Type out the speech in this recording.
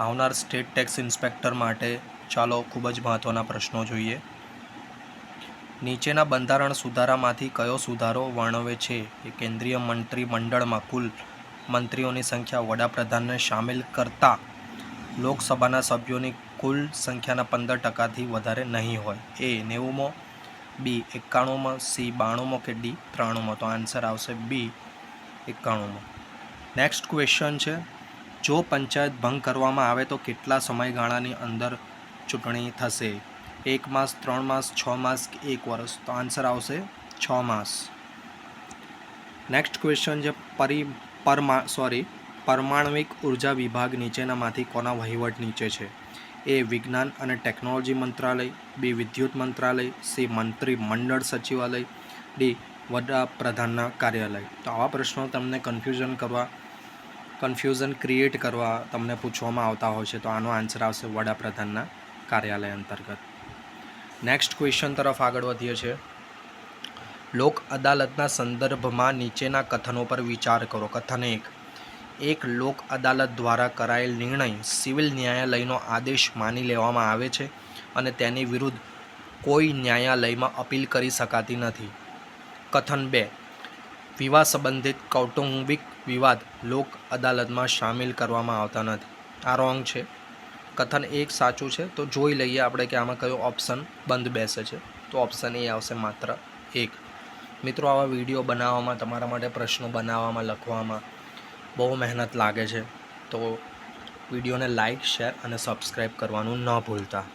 આવનાર state tax inspector માટે ચાલો ખૂબ જ મહત્ત્વના પ્રશ્નો જોઈએ. નીચેના બંધારણ સુધારામાંથી કયો સુધારો વર્ણવે છે કે કેન્દ્રીય મંત્રીમંડળમાં કુલ મંત્રીઓની સંખ્યા વડાપ્રધાનને સામેલ કરતા લોકસભાના સભ્યોની કુલ સંખ્યાના 15%થી વધારે નહીં હોય? એ 90મો, બી 91મો, સી 92મો કે ડી 93મો? તો આન્સર આવશે બી 91મો. નેક્સ્ટ ક્વેશ્ચન છે, જો પંચાયત ભંગ કરવામાં આવે તો કેટલા સમયગાળાની અંદર ચૂંટણી થશે? 1 માસ, 3 માસ, 6 માસ કે 1 વર્ષ? તો આન્સર આવશે 6 માસ. નેક્સ્ટ ક્વેશ્ચન છે, પરમાણ્વિક ઉર્જા વિભાગ નીચેનામાંથી કોના વહીવટ નીચે છે? એ વિજ્ઞાન અને ટેકનોલોજી મંત્રાલય, બી વિદ્યુત મંત્રાલય, સી મંત્રીમંડળ સચિવાલય, ડી વડાપ્રધાનના કાર્યાલય? તો આવા પ્રશ્નો તમને કન્ફ્યુઝન ક્રિએટ કરવા તમને પૂછવામાં આવતા હોય છે, તો આનો આન્સર આવશે વડાપ્રધાનના કાર્યાલય અંતર્ગત. નેક્સ્ટ ક્વેશ્ચન તરફ આગળ વધીએ છીએ. લોક અદાલતના સંદર્ભમાં નીચેના કથનો પર વિચાર કરો. કથન 1, એક લોક અદાલત દ્વારા કરાયેલ નિર્ણય સિવિલ ન્યાયાલયનો આદેશ માની લેવામાં આવે છે અને તેની વિરુદ્ધ કોઈ ન્યાયાલયમાં અપીલ કરી શકાતી નથી. કથન 2, વિવાહ સંબંધિત કૌટુંબિક વિવાદ લોક અદાલતમાં સામેલ કરવામાં આવતા નથી. આ રોંગ છે. કથન 1 સાચું છે. તો જોઈ લઈએ આપણે કે આમાં કયો ઓપ્શન બંધ બેસે છે. તો ઓપ્શન એ આવશે માત્ર 1. મિત્રો, આવા વિડીયો બનાવવામાં, તમારા માટે પ્રશ્નો બનાવવામાં, લખવામાં બહુ મહેનત લાગે છે. તો વિડીયોને લાઇક, શેર અને સબસ્ક્રાઈબ કરવાનું ન ભૂલતા.